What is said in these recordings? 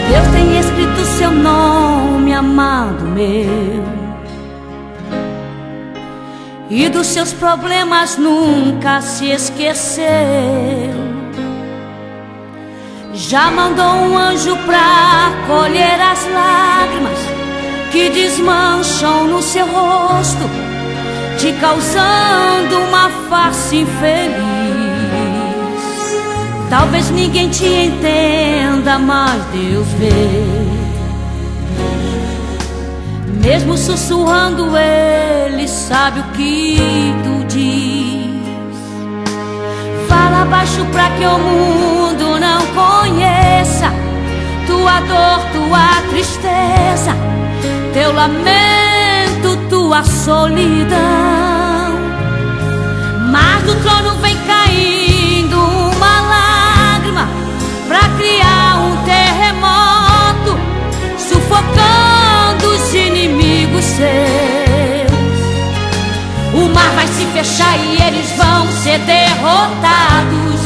Deus tem escrito seu nome, amado meu, e dos seus problemas nunca se esqueceu. Já mandou um anjo pra colher as lágrimas que desmancham no seu rosto, te causando uma face infeliz. Talvez ninguém te entenda, mas Deus vê. Mesmo sussurrando, Ele sabe o que tu diz. Fala baixo pra que o mundo não conheça tua dor, tua tristeza, teu lamento, tua solidão. Mas do trono vem caindo uma lágrima pra criar um terremoto, sufocando os inimigos seus. O mar vai se fechar e eles vão ser derrotados.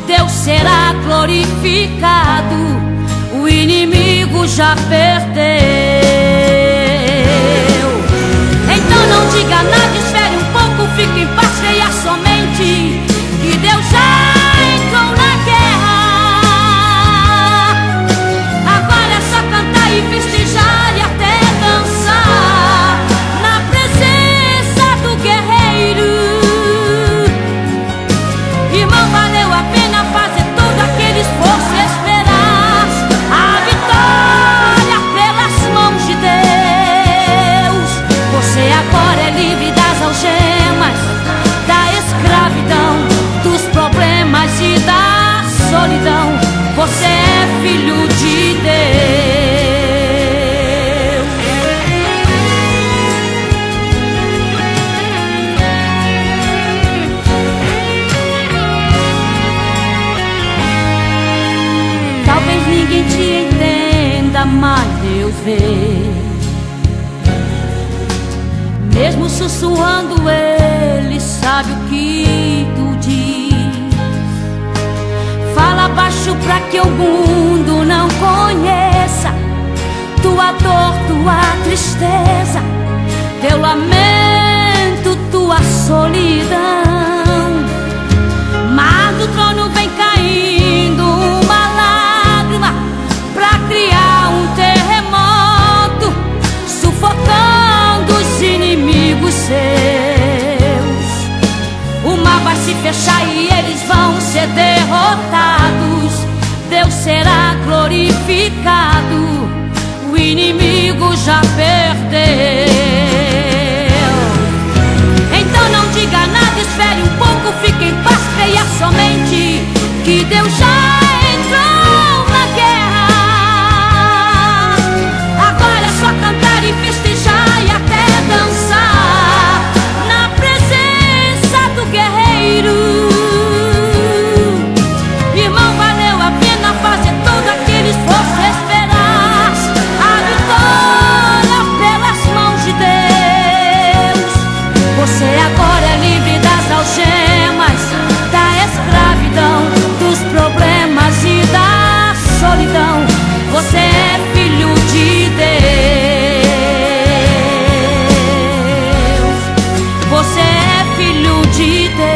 Deus será glorificado, o inimigo já perdeu. Então não diga nada, espere um pouco, fique em paz, creia somente que Deus já entrou na guerra. Agora é só cantar e festejar e até dançar na presença do guerreiro. Irmão, valeu a pena fazer todo aquele esforço e esperar a vitória pelas mãos de Deus. Você agora é livre das algemas, da escravidão, dos problemas e da solidão. Você é filho de Deus. Talvez ninguém te entenda, mas Deus vê. Mesmo sussurrando, Ele sabe o que tu diz. Fala baixo pra que o mundo não conheça tua dor, tua tristeza, teu lamento, tua solidão. Mas do trono vem caindo uma lágrima pra criar um terremoto, sufocando os inimigos seus. O mar vai se fechar e eles vão ser derrotados. Deus será glorificado, o inimigo já perdeu. Então não diga nada, espere um pouco, fique em paz, creia somente que Deus já entrou na guerra. Agora é só cantar e festejar e até dançar na presença do guerreiro. Irmão, valeu a pena fazer todo aquele esforço e esperar a vitória pelas mãos de Deus. Você agora é livre das algemas, da escravidão, dos problemas e da solidão. Você é filho de Deus. Você é filho de Deus.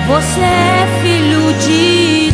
Você é filho de Deus.